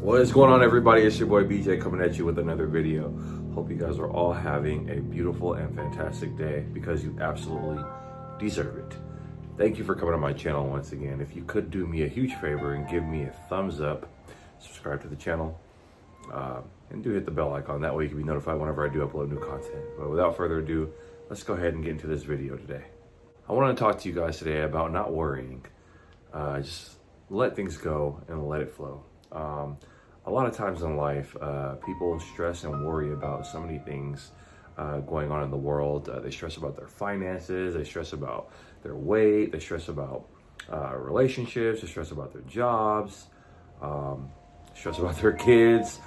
What is going on, everybody? It's your boy BJ coming at you with another video. Hope you guys are all having a beautiful and fantastic day because you absolutely deserve it. Thank you for coming to my channel once again. If you could do me a huge favor and give me a thumbs up, subscribe to the channel, and do hit the bell icon. That way you can be notified whenever I do upload new content. But without further ado, let's go ahead and get into this video today. I want to talk to you guys today about not worrying. Just let things go and let it flow. A lot of times in life, people stress and worry about so many things going on in the world. They stress about their finances, they stress about their weight, they stress about relationships, they stress about their jobs, stress about their kids.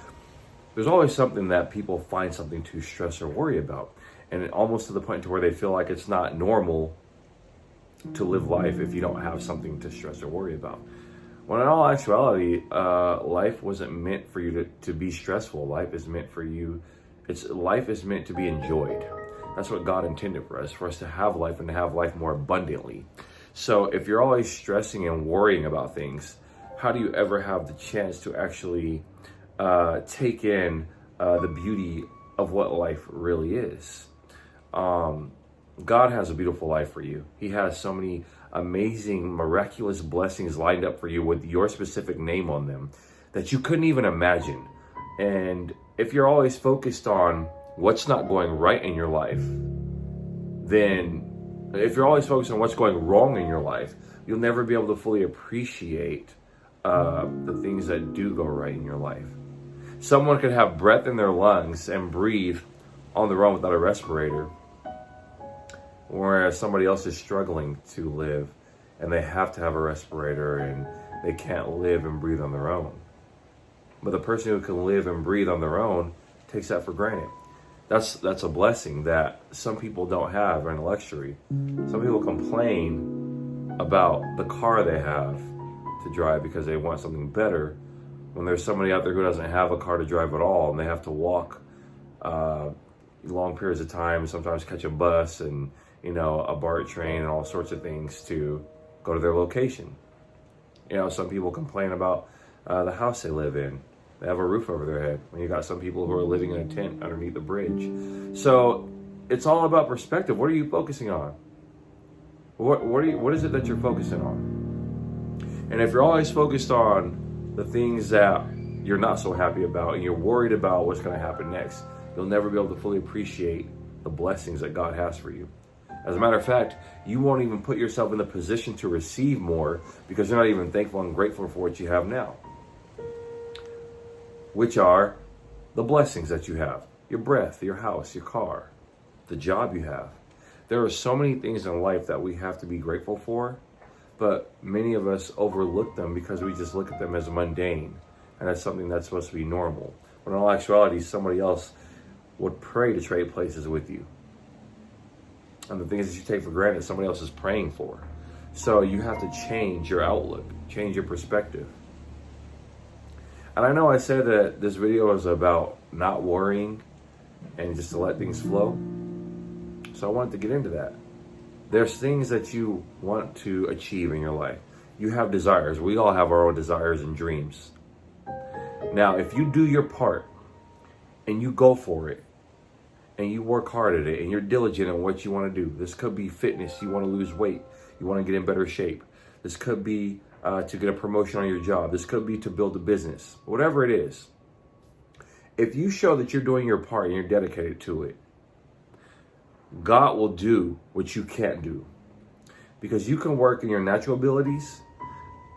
There's always something that people find something to stress or worry about. And almost to the point to where they feel like it's not normal to live life if you don't have something to stress or worry about. When in all actuality, life wasn't meant for you to be stressful. Life is meant for you. Life is meant to be enjoyed. That's what God intended for us to have life and to have life more abundantly. So if you're always stressing and worrying about things, how do you ever have the chance to actually take in the beauty of what life really is? God has a beautiful life for you. He has so many amazing, miraculous blessings lined up for you with your specific name on them that you couldn't even imagine. And if you're always focused on what's not going right in your life, then if you're always focused on what's going wrong in your life, you'll never be able to fully appreciate the things that do go right in your life. Someone could have breath in their lungs and breathe on their own without a respirator, whereas somebody else is struggling to live and they have to have a respirator and they can't live and breathe on their own. But the person who can live and breathe on their own takes that for granted. That's a blessing that some people don't have, and a luxury. Some people complain about the car they have to drive because they want something better, when there's somebody out there who doesn't have a car to drive at all, and they have to walk long periods of time, sometimes catch a bus and a BART train and all sorts of things to go to their location. Some people complain about the house they live in. They have a roof over their head. When you got some people who are living in a tent underneath the bridge. So it's all about perspective. What are you focusing on? What is it that you're focusing on? And if you're always focused on the things that you're not so happy about and you're worried about what's going to happen next, you'll never be able to fully appreciate the blessings that God has for you. As a matter of fact, you won't even put yourself in the position to receive more because you're not even thankful and grateful for what you have now, which are the blessings that you have: your breath, your house, your car, the job you have. There are so many things in life that we have to be grateful for, but many of us overlook them because we just look at them as mundane, and that's something that's supposed to be normal. When in all actuality, somebody else would pray to trade places with you. And the things that you take for granted, somebody else is praying for. So you have to change your outlook, change your perspective. And I know I said that this video is about not worrying and just to let things flow. So I wanted to get into that. There's things that you want to achieve in your life. You have desires. We all have our own desires and dreams. Now, if you do your part and you go for it, and you work hard at it, and you're diligent in what you want to do. This could be fitness. You want to lose weight. You want to get in better shape. This could be to get a promotion on your job. This could be to build a business. Whatever it is. If you show that you're doing your part and you're dedicated to it, God will do what you can't do. Because you can work in your natural abilities,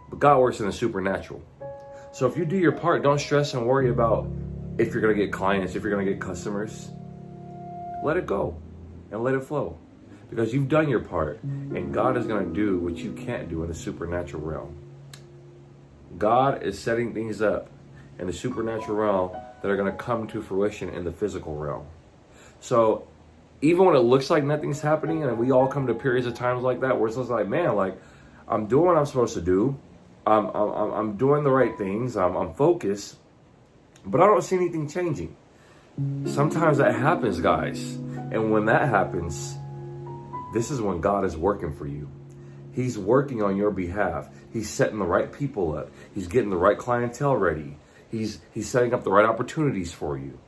but God works in the supernatural. So if you do your part, don't stress and worry about if you're going to get clients, if you're going to get customers. Let it go and let it flow, because you've done your part and God is going to do what you can't do in the supernatural realm. God is setting things up in the supernatural realm that are going to come to fruition in the physical realm. So even when it looks like nothing's happening, and we all come to periods of times like that where it's just like, man, like I'm doing what I'm supposed to do. I'm doing the right things. I'm focused, but I don't see anything changing. Sometimes that happens, guys. And when that happens, this is when God is working for you. He's working on your behalf. He's setting the right people up. He's getting the right clientele ready. He's setting up the right opportunities for you.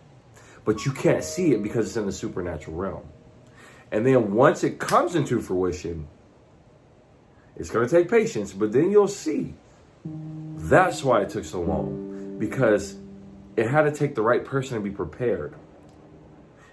But you can't see it because it's in the supernatural realm. And then once it comes into fruition, it's going to take patience, but then you'll see. That's why it took so long, because it had to take the right person to be prepared.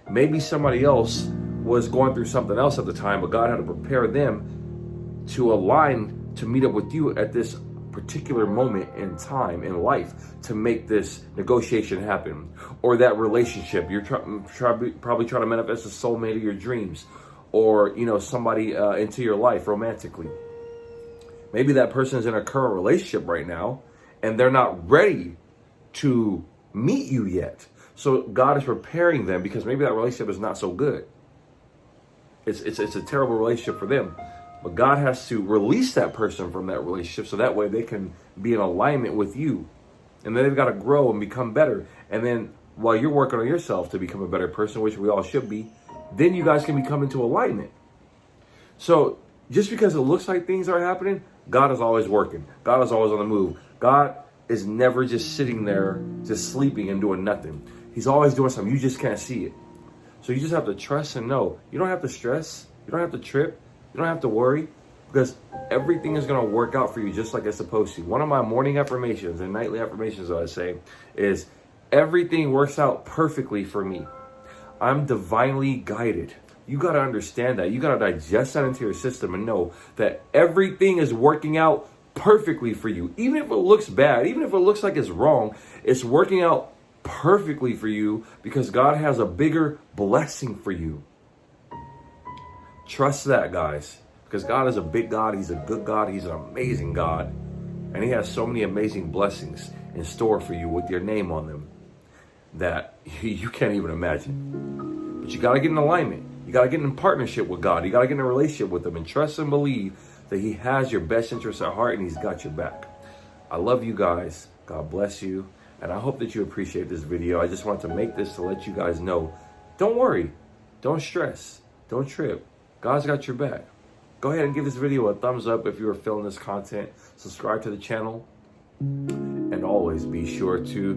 Maybe somebody else was going through something else at the time, but God had to prepare them to align to meet up with you at this particular moment in time in life to make this negotiation happen, or that relationship you're probably trying to manifest a soulmate of your dreams, or somebody into your life romantically. Maybe that person is in a current relationship right now and they're not ready to meet you yet. So God is preparing them because maybe that relationship is not so good. It's a terrible relationship for them. But God has to release that person from that relationship so that way they can be in alignment with you. And then they've got to grow and become better. And then while you're working on yourself to become a better person, which we all should be, then you guys can become into alignment. So just because it looks like things are happening, God is always working. God is always on the move. God is never just sitting there, just sleeping and doing nothing. He's always doing something. You just can't see it. So you just have to trust and know. You don't have to stress. You don't have to trip. You don't have to worry, because everything is going to work out for you just like it's supposed to. One of my morning affirmations and nightly affirmations that I say is, everything works out perfectly for me. I'm divinely guided. You got to understand that. You got to digest that into your system and know that everything is working out perfectly for you. Even if it looks bad, even if it looks like it's wrong, it's working out perfectly for you because God has a bigger blessing for you. Trust that, guys, because God is a big God. He's a good God. He's an amazing God. And he has so many amazing blessings in store for you with your name on them that you can't even imagine. But you got to get in alignment. You got to get in partnership with God. You got to get in a relationship with him and trust and believe that he has your best interests at heart and he's got your back. I love you guys. God bless you. And I hope that you appreciate this video. I just want to make this to let you guys know, don't worry. Don't stress. Don't trip. God's got your back. Go ahead and give this video a thumbs up if you are feeling this content. Subscribe to the channel. And always be sure to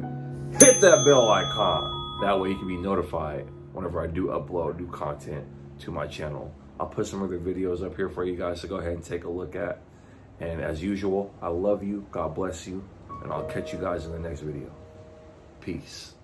hit that bell icon. That way you can be notified whenever I do upload new content to my channel. I'll put some other videos up here for you guys to go ahead and take a look at. And as usual, I love you. God bless you. And I'll catch you guys in the next video. Peace.